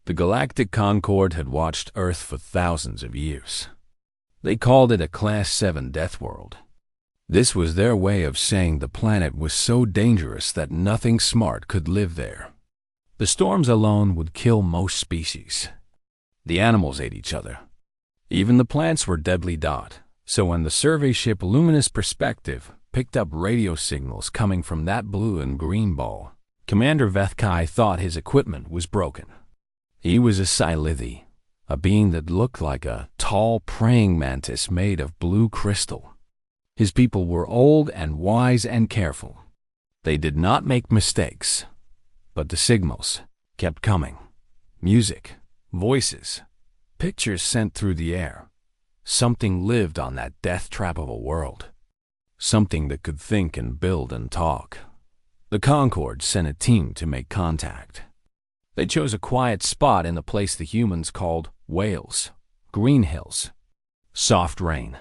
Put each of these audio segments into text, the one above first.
The Galactic Concord had watched Earth for thousands of years. They called it a Class 7 death world. This was their way of saying the planet was so dangerous that nothing smart could live there. The storms alone would kill most species. The animals ate each other. Even the plants were deadly. So when the survey ship Luminous Perspective picked up radio signals coming from that blue and green ball, Commander Vethkai thought his equipment was broken. He was a Silithy, a being that looked like a tall praying mantis made of blue crystal. His people were old and wise and careful. They did not make mistakes, but the signals kept coming. Music, voices, pictures sent through the air. Something lived on that death trap of a world. Something that could think and build and talk. The Concord sent a team to make contact. They chose a quiet spot in a place the humans called Whales, Green Hills, soft rain.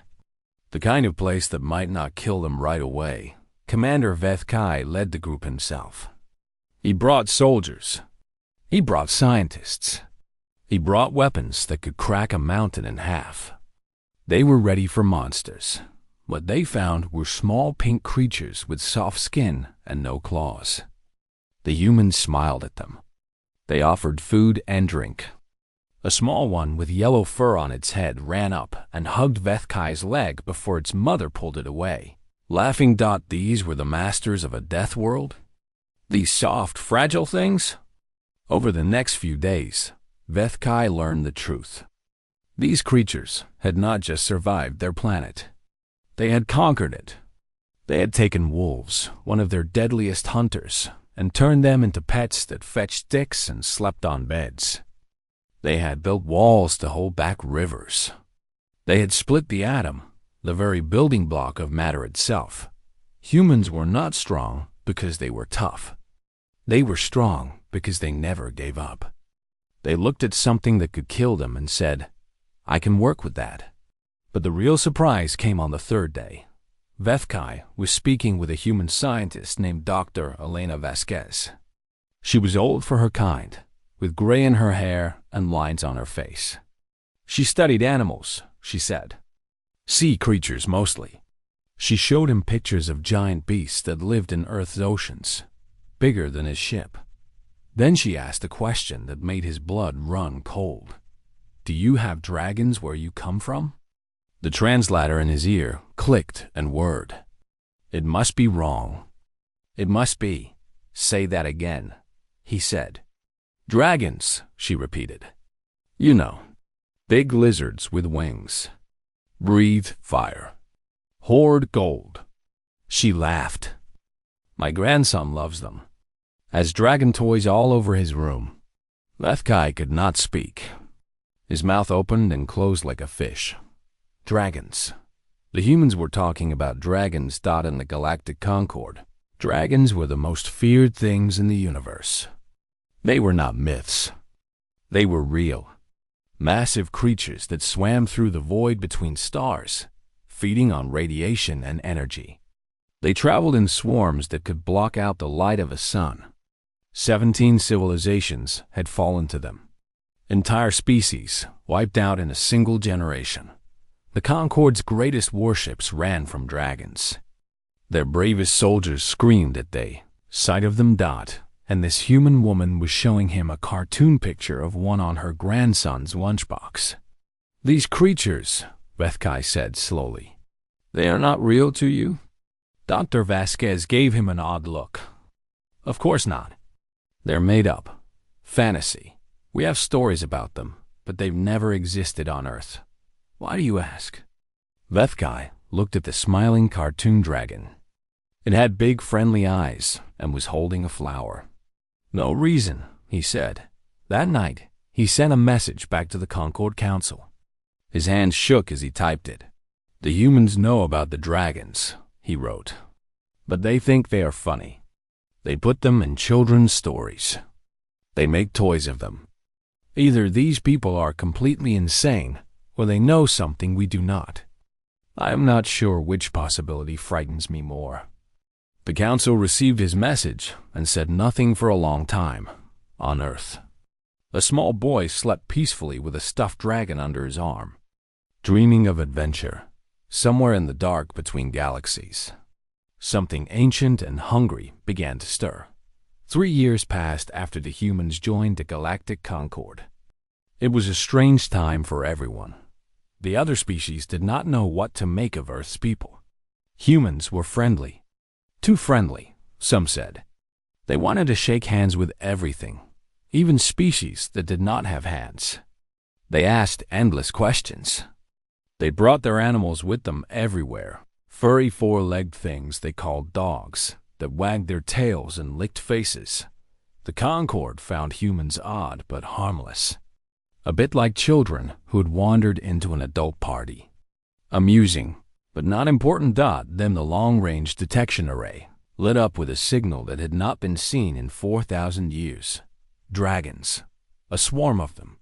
The kind of place that might not kill them right away. Commander Vethkai led the group himself. He brought soldiers. He brought scientists. He brought weapons that could crack a mountain in half. They were ready for monsters. What they found were small pink creatures with soft skin and no claws. The humans smiled at them. They offered food and drink. A small one with yellow fur on its head ran up and hugged Vethkai's leg before its mother pulled it away, laughing. These were the masters of a death world? These soft, fragile things? Over the next few days, Vethkai learned the truth. These creatures had not just survived their planet. They had conquered it. They had taken wolves, one of their deadliest hunters, and turned them into pets that fetched sticks and slept on beds. They had built walls to hold back rivers. They had split the atom, the very building block of matter itself. Humans were not strong because they were tough. They were strong because they never gave up. They looked at something that could kill them and said, "I can work with that." But the real surprise came on the third day. Vethkai was speaking with a human scientist named Dr. Elena Vasquez. She was old for her kind, with gray in her hair and lines on her face. She studied animals, she said. Sea creatures mostly. She showed him pictures of giant beasts that lived in Earth's oceans, bigger than his ship. Then she asked a question that made his blood run cold. "Do you have dragons where you come from?" The translator in his ear clicked and whirred. "It must be wrong. It must be. Say that again," he said. "Dragons," she repeated. "You know, big lizards with wings. Breathe fire. Hoard gold." She laughed. "My grandson loves them. Has dragon toys all over his room." Vethkai could not speak. His mouth opened and closed like a fish. Dragons. The humans were talking about dragons. In the Galactic Concord. Dragons were the most feared things in the universe. They were not myths. They were real. Massive creatures that swam through the void between stars, feeding on radiation and energy. They traveled in swarms that could block out the light of a sun. 17 civilizations had fallen to them. Entire species wiped out in a single generation. The Concord's greatest warships ran from dragons. Their bravest soldiers screamed at the sight of them. And this human woman was showing him a cartoon picture of one on her grandson's lunchbox. "These creatures," Vethkai said slowly, "they are not real to you?" Dr. Vasquez gave him an odd look. "Of course not. They're made up. Fantasy. We have stories about them, but they've never existed on Earth. Why do you ask?" Vethkai looked at the smiling cartoon dragon. It had big friendly eyes and was holding a flower. "No reason," he said. That night, he sent a message back to the Concord Council. His hand shook as he typed it. "The humans know about the dragons," he wrote, "but they think they are funny. They put them in children's stories. They make toys of them. Either these people are completely insane, or they know something we do not. I am not sure which possibility frightens me more." The council received his message and said nothing for a long time on Earth. A small boy slept peacefully with a stuffed dragon under his arm, dreaming of adventure, somewhere in the dark between galaxies. Something ancient and hungry began to stir. 3 years passed after the humans joined the Galactic Concord. It was a strange time for everyone. The other species did not know what to make of Earth's people. Humans were friendly. Too friendly, some said. They wanted to shake hands with everything, even species that did not have hands. They asked endless questions. They brought their animals with them everywhere, furry four-legged things they called dogs that wagged their tails and licked faces. The Concord found humans odd but harmless, a bit like children who had wandered into an adult party. Amusing, but not important. Then the long-range detection array lit up with a signal that had not been seen in 4,000 years. Dragons, a swarm of them,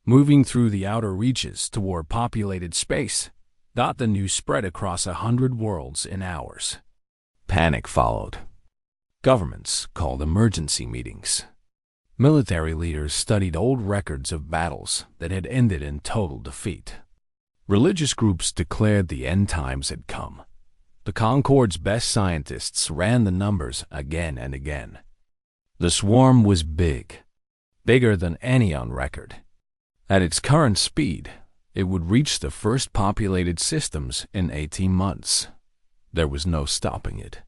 moving through the outer reaches toward populated space. The news spread across 100 worlds in hours. Panic followed. Governments called emergency meetings. Military leaders studied old records of battles that had ended in total defeat. Religious groups declared the end times had come. The Concord's best scientists ran the numbers again and again. The swarm was big, bigger than any on record. At its current speed, it would reach the first populated systems in 18 months. There was no stopping it.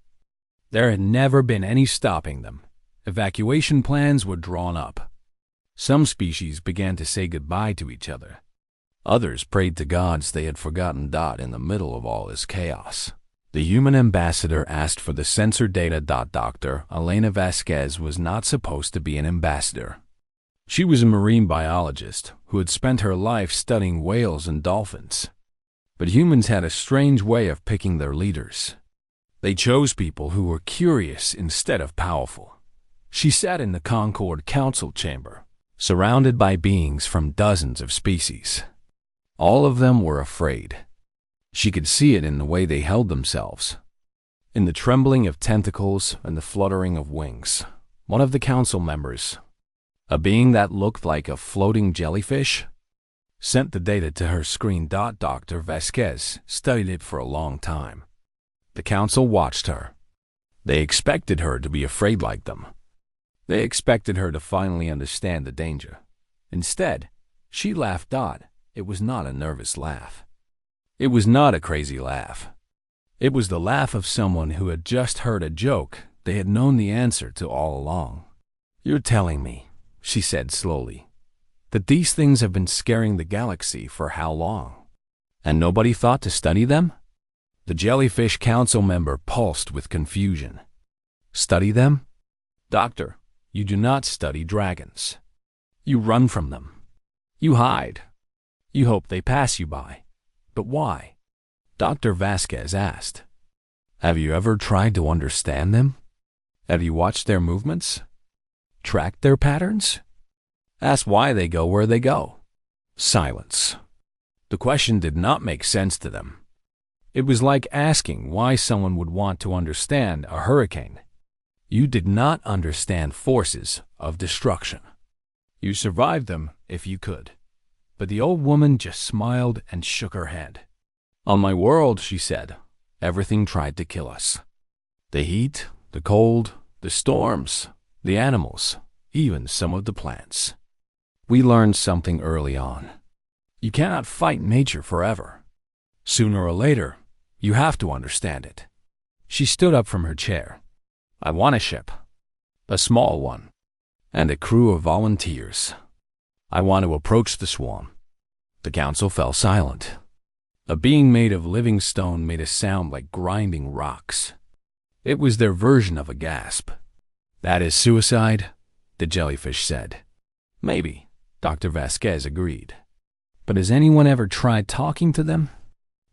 There had never been any stopping them. Evacuation plans were drawn up. Some species began to say goodbye to each other. Others prayed to gods they had forgotten. In the middle of all this chaos, the human ambassador asked for the sensor data. Dr. Elena Vasquez was not supposed to be an ambassador. She was a marine biologist who had spent her life studying whales and dolphins. But humans had a strange way of picking their leaders. They chose people who were curious instead of powerful. She sat in the Concord Council chamber, surrounded by beings from dozens of species. All of them were afraid. She could see it in the way they held themselves, in the trembling of tentacles and the fluttering of wings. One of the council members, a being that looked like a floating jellyfish, sent the data to her screen. Dr. Vasquez studied it for a long time. The council watched her. They expected her to be afraid like them. They expected her to finally understand the danger. Instead, she laughed. It was not a nervous laugh. It was not a crazy laugh. It was the laugh of someone who had just heard a joke they had known the answer to all along. "You're telling me," she said slowly, "that these things have been scaring the galaxy for how long? And nobody thought to study them?" The jellyfish council member pulsed with confusion. "Study them? Doctor, you do not study dragons. You run from them. You hide. You hope they pass you by. But why?" Dr. Vasquez asked. "Have you ever tried to understand them? Have you watched their movements? Tracked their patterns? Asked why they go where they go?" Silence. The question did not make sense to them. It was like asking why someone would want to understand a hurricane. You did not understand forces of destruction. You survived them if you could. But the old woman just smiled and shook her head. "On my world," she said, "everything tried to kill us. The heat, the cold, the storms, the animals, even some of the plants. We learned something early on. You cannot fight nature forever. Sooner or later, you have to understand it." She stood up from her chair. "I want a ship, a small one, and a crew of volunteers. I want to approach the swarm." The council fell silent. A being made of living stone made a sound like grinding rocks. It was their version of a gasp. "That is suicide," the jellyfish said. "Maybe," Dr. Vasquez agreed. "But has anyone ever tried talking to them?"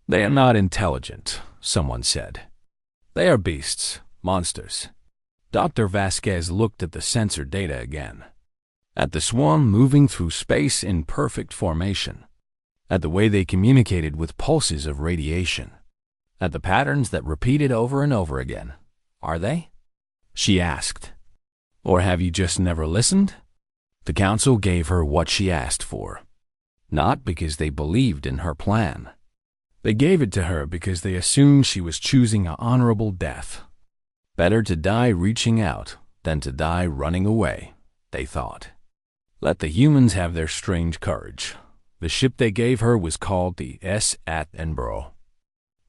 "They are not intelligent," someone said. "They are beasts, monsters." Dr. Vasquez looked at the sensor data again, at the swarm moving through space in perfect formation, at the way they communicated with pulses of radiation, at the patterns that repeated over and over again. "Are they?" she asked. "Or have you just never listened?" The council gave her what she asked for, not because they believed in her plan. They gave it to her because they assumed she was choosing an honorable death. Better to die reaching out than to die running away, they thought. Let the humans have their strange courage. The ship they gave her was called the S. Attenborough,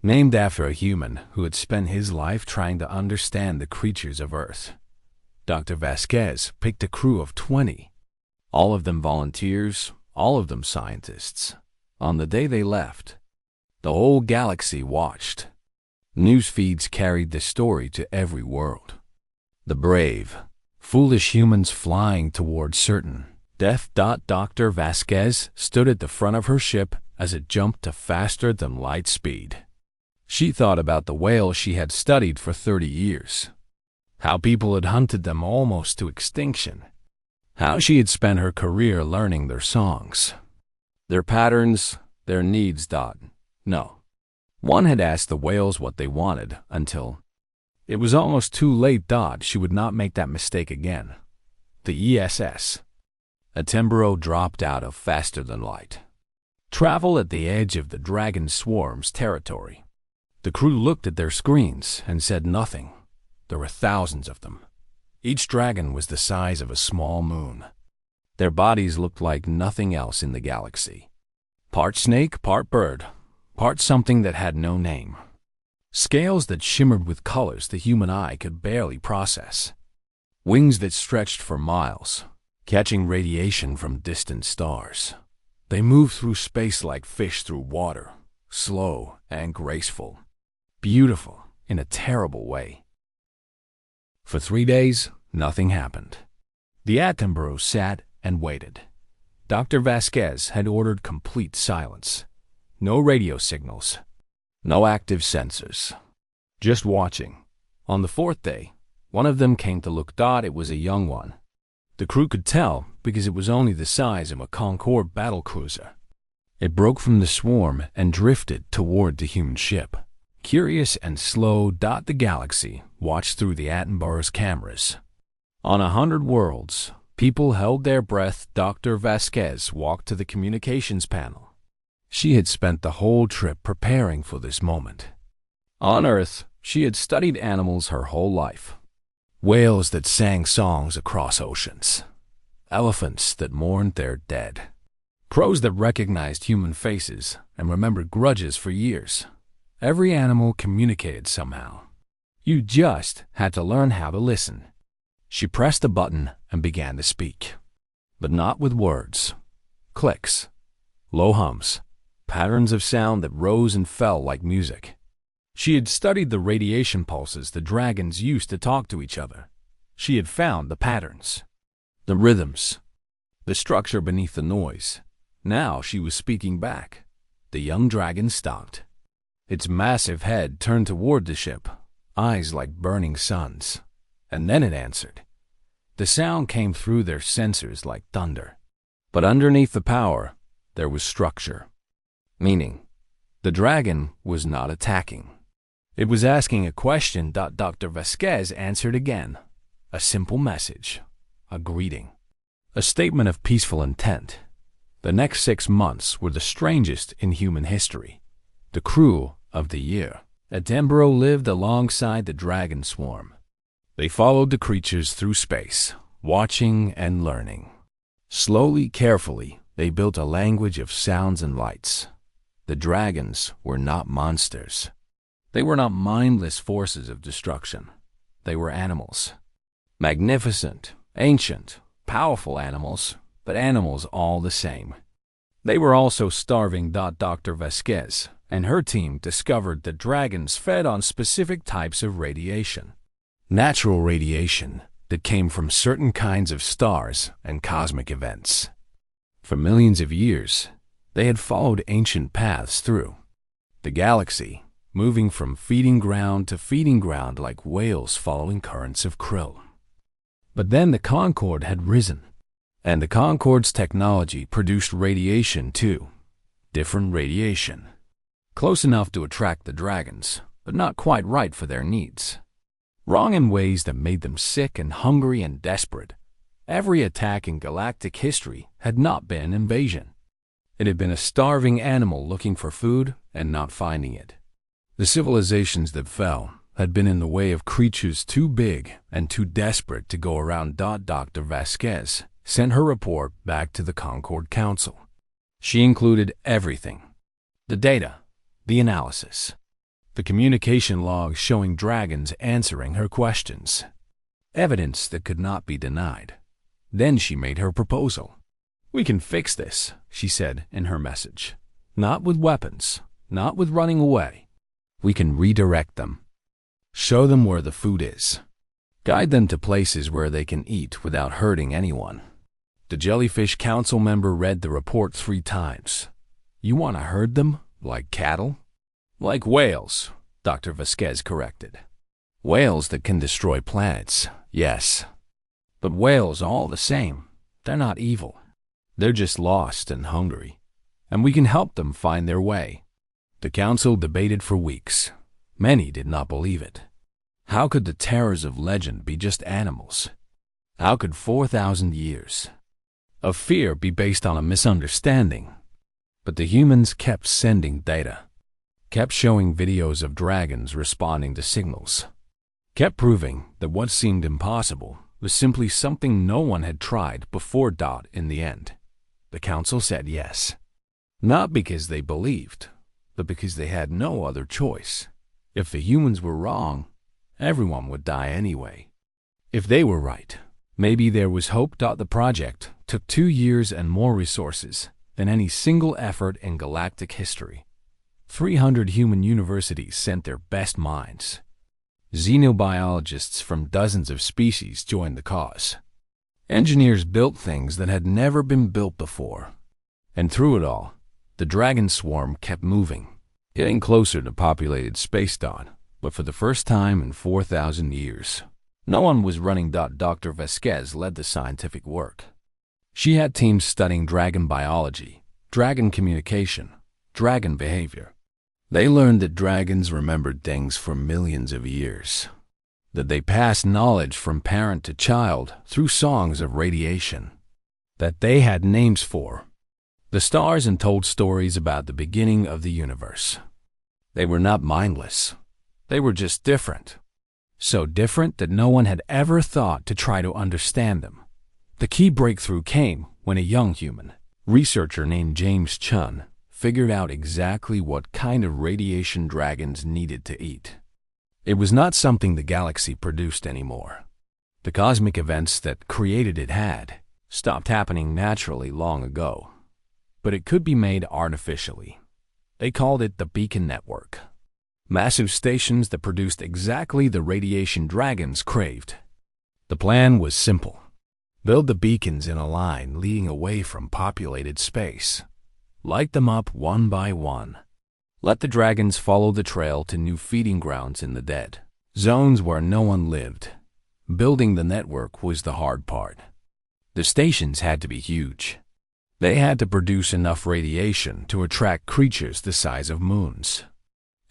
named after a human who had spent his life trying to understand the creatures of Earth. Dr. Vasquez picked a crew of 20, all of them volunteers, all of them scientists. On the day they left, the whole galaxy watched. News feeds carried the story to every world. The brave, foolish humans flying toward certain death. Dr. Vasquez stood at the front of her ship as it jumped to faster than light speed. She thought about the whales she had studied for 30 years, how people had hunted them almost to extinction, how she had spent her career learning their songs, their patterns, their needs. No. One had asked the whales what they wanted until it was almost too late. She would not make that mistake again. The ESS Attenborough dropped out of faster than light. Travel at the edge of the dragon swarm's territory. The crew looked at their screens and said nothing. There were thousands of them. Each dragon was the size of a small moon. Their bodies looked like nothing else in the galaxy. Part snake, part bird, part something that had no name. Scales that shimmered with colors the human eye could barely process. Wings that stretched for miles, catching radiation from distant stars. They moved through space like fish through water, slow and graceful. Beautiful in a terrible way. For 3 days, nothing happened. The Attenborough sat and waited. Dr. Vasquez had ordered complete silence. No radio signals. No active sensors. Just watching. On the 4th day, one of them came to look. It was a young one. The crew could tell because it was only the size of a Concorde battlecruiser. It broke from the swarm and drifted toward the human ship. Curious and slow. The galaxy watched through the Attenborough's cameras. On 100 worlds, people held their breath. Dr. Vasquez walked to the communications panel. She had spent the whole trip preparing for this moment. On Earth, she had studied animals her whole life. Whales that sang songs across oceans. Elephants that mourned their dead. Crows that recognized human faces and remembered grudges for years. Every animal communicated somehow. You just had to learn how to listen. She pressed a button and began to speak. But not with words. Clicks. Low hums. Patterns of sound that rose and fell like music. She had studied the radiation pulses the dragons used to talk to each other. She had found the patterns, the rhythms, the structure beneath the noise. Now she was speaking back. The young dragon stopped. Its massive head turned toward the ship, eyes like burning suns. And then it answered. The sound came through their sensors like thunder. But underneath the power, there was structure. Meaning, the dragon was not attacking. It was asking a question. Dr. Vasquez answered again. A simple message. A greeting. A statement of peaceful intent. The next 6 months were the strangest in human history. The crew of the year. Attenborough lived alongside the dragon swarm. They followed the creatures through space, watching and learning. Slowly, carefully, they built a language of sounds and lights. The dragons were not monsters. They were not mindless forces of destruction. They were animals. Magnificent, ancient, powerful animals, but animals all the same. They were also starving. Dr. Vasquez and her team discovered that dragons fed on specific types of radiation. Natural radiation that came from certain kinds of stars and cosmic events. For millions of years, they had followed ancient paths through the galaxy, moving from feeding ground to feeding ground like whales following currents of krill. But then the Concorde had risen, and the Concorde's technology produced radiation too. Different radiation. Close enough to attract the dragons, but not quite right for their needs. Wrong in ways that made them sick and hungry and desperate. Every attack in galactic history had not been invasion. It had been a starving animal looking for food and not finding it. The civilizations that fell had been in the way of creatures too big and too desperate to go around. Dr. Vasquez sent her report back to the Concord Council. She included everything: the data, the analysis, the communication logs showing dragons answering her questions, evidence that could not be denied. Then she made her proposal. "We can fix this," she said in her message. "Not with weapons, not with running away. We can redirect them. Show them where the food is. Guide them to places where they can eat without hurting anyone." The Jellyfish Council member read the report 3 times. "You want to herd them like cattle?" "Like whales," Dr. Vasquez corrected. "Whales that can destroy planets, yes. But whales are all the same. They're not evil. They're just lost and hungry, and we can help them find their way." The council debated for weeks. Many did not believe it. How could the terrors of legend be just animals? How could 4,000 years of fear be based on a misunderstanding? But the humans kept sending data, kept showing videos of dragons responding to signals, kept proving that what seemed impossible was simply something no one had tried before. In the end, the council said yes. Not because they believed, but because they had no other choice. If the humans were wrong, everyone would die anyway. If they were right, maybe there was hope. The project took 2 years and more resources than any single effort in galactic history. 300 human universities sent their best minds. Xenobiologists from dozens of species joined the cause. Engineers built things that had never been built before. And through it all, the dragon swarm kept moving, getting closer to populated space. But for the first time in 4,000 years, no one was running. Dr. Vasquez led the scientific work. She had teams studying dragon biology, dragon communication, dragon behavior. They learned that dragons remembered things for millions of years, that they passed knowledge from parent to child through songs of radiation, that they had names for the stars and told stories about the beginning of the universe. They were not mindless. They were just different. So different that no one had ever thought to try to understand them. The key breakthrough came when a young human researcher named James Chun figured out exactly what kind of radiation dragons needed to eat. It was not something the galaxy produced anymore. The cosmic events that created it had stopped happening naturally long ago, but it could be made artificially. They called it the Beacon Network. Massive stations that produced exactly the radiation dragons craved. The plan was simple. Build the beacons in a line leading away from populated space. Light them up one by one. Let the dragons follow the trail to new feeding grounds in the dead zones where no one lived. Building the network was the hard part. The stations had to be huge. They had to produce enough radiation to attract creatures the size of moons.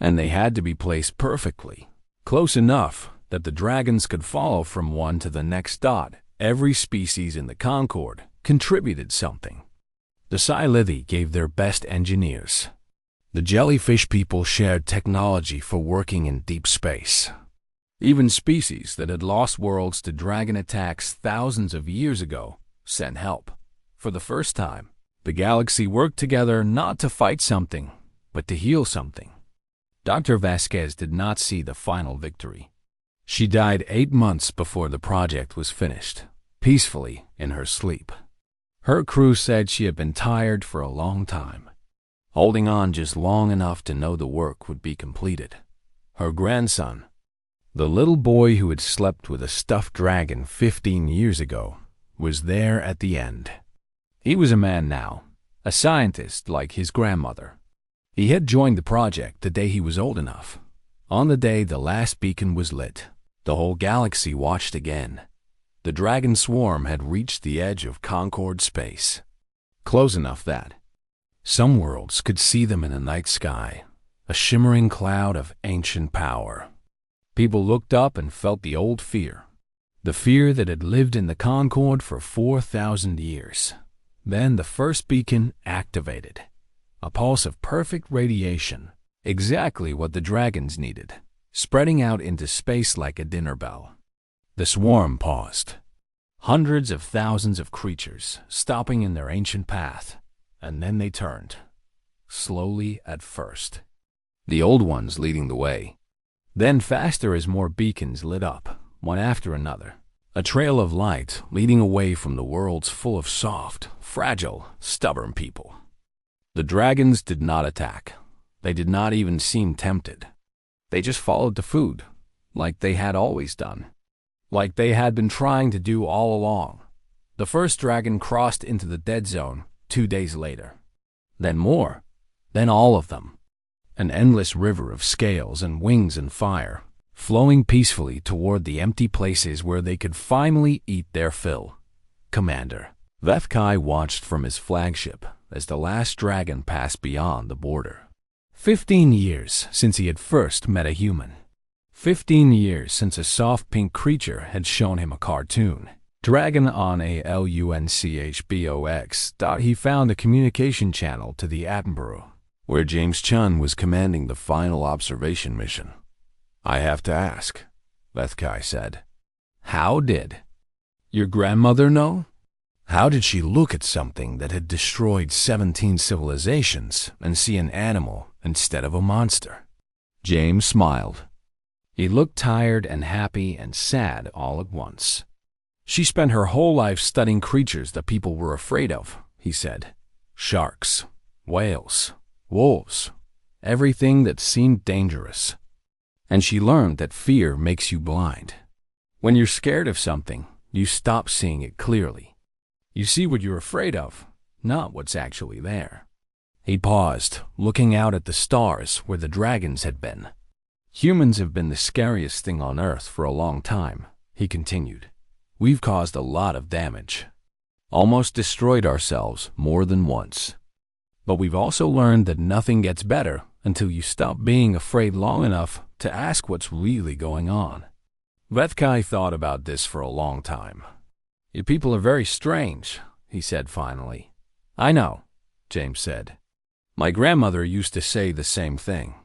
And they had to be placed perfectly, close enough that the dragons could follow from one to the next. Every species in the Concord contributed something. The Sci-Lithi gave their best engineers. The jellyfish people shared technology for working in deep space. Even species that had lost worlds to dragon attacks thousands of years ago sent help. For the first time, the galaxy worked together not to fight something, but to heal something. Dr. Vasquez did not see the final victory. She died 8 months before the project was finished, peacefully in her sleep. Her crew said she had been tired for a long time, holding on just long enough to know the work would be completed. Her grandson, the little boy who had slept with a stuffed dragon 15 years ago, was there at the end. He was a man now, a scientist like his grandmother. He had joined the project the day he was old enough. On the day the last beacon was lit, the whole galaxy watched again. The dragon swarm had reached the edge of Concord space, close enough that some worlds could see them in the night sky, a shimmering cloud of ancient power. People looked up and felt the old fear. The fear that had lived in the Concord for 4,000 years. Then the first beacon activated. A pulse of perfect radiation, exactly what the dragons needed, spreading out into space like a dinner bell. The swarm paused. Hundreds of thousands of creatures stopping in their ancient path, and then they turned. Slowly at first. The old ones leading the way. Then faster as more beacons lit up, one after another. A trail of light leading away from the worlds full of soft, fragile, stubborn people. The dragons did not attack. They did not even seem tempted. They just followed the food, like they had always done. Like they had been trying to do all along. The first dragon crossed into the dead zone 2 days later. Then more. Then all of them. An endless river of scales and wings and fire, flowing peacefully toward the empty places where they could finally eat their fill. Commander Vethkai watched from his flagship as the last dragon passed beyond the border. 15 years since he had first met a human. 15 years since a soft pink creature had shown him a cartoon. Dragon on a LUNCHBOX thought he found a communication channel to the Attenborough, where James Chun was commanding the final observation mission. I have to ask, Vethkai said. How did your grandmother know? How did she look at something that had destroyed 17 civilizations and see an animal instead of a monster? James smiled. He looked tired and happy and sad all at once. She spent her whole life studying creatures that people were afraid of, he said. Sharks, whales, wolves, everything that seemed dangerous. And she learned that fear makes you blind. When you're scared of something, you stop seeing it clearly. You see what you're afraid of, not what's actually there. He paused, looking out at the stars where the dragons had been. Humans have been the scariest thing on Earth for a long time, he continued. We've caused a lot of damage. Almost destroyed ourselves more than once. But we've also learned that nothing gets better until you stop being afraid long enough to ask what's really going on. Vethkai thought about this for a long time. You people are very strange, he said finally. I know, James said. My grandmother used to say the same thing.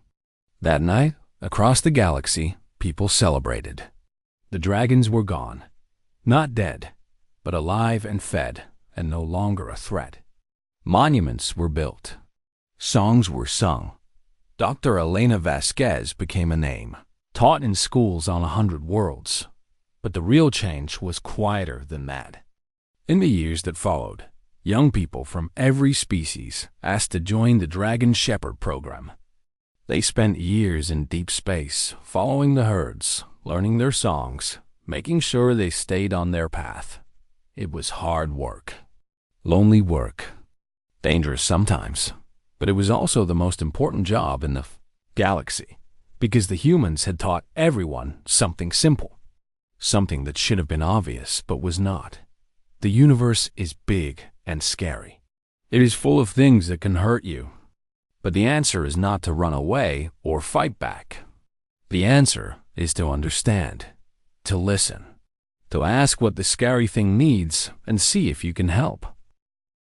That night, across the galaxy, people celebrated. The dragons were gone. Not dead, but alive and fed, and no longer a threat. Monuments were built. Songs were sung. Dr. Elena Vasquez became a name, taught in schools on 100 worlds. But the real change was quieter than that. In the years that followed, young people from every species asked to join the Dragon Shepherd program. They spent years in deep space, following the herds, learning their songs, making sure they stayed on their path. It was hard work. Lonely work. Dangerous sometimes. But it was also the most important job in the galaxy, because the humans had taught everyone something simple. Something that should have been obvious, but was not. The universe is big and scary. It is full of things that can hurt you. But the answer is not to run away or fight back. The answer is to understand, to listen, to ask what the scary thing needs and see if you can help.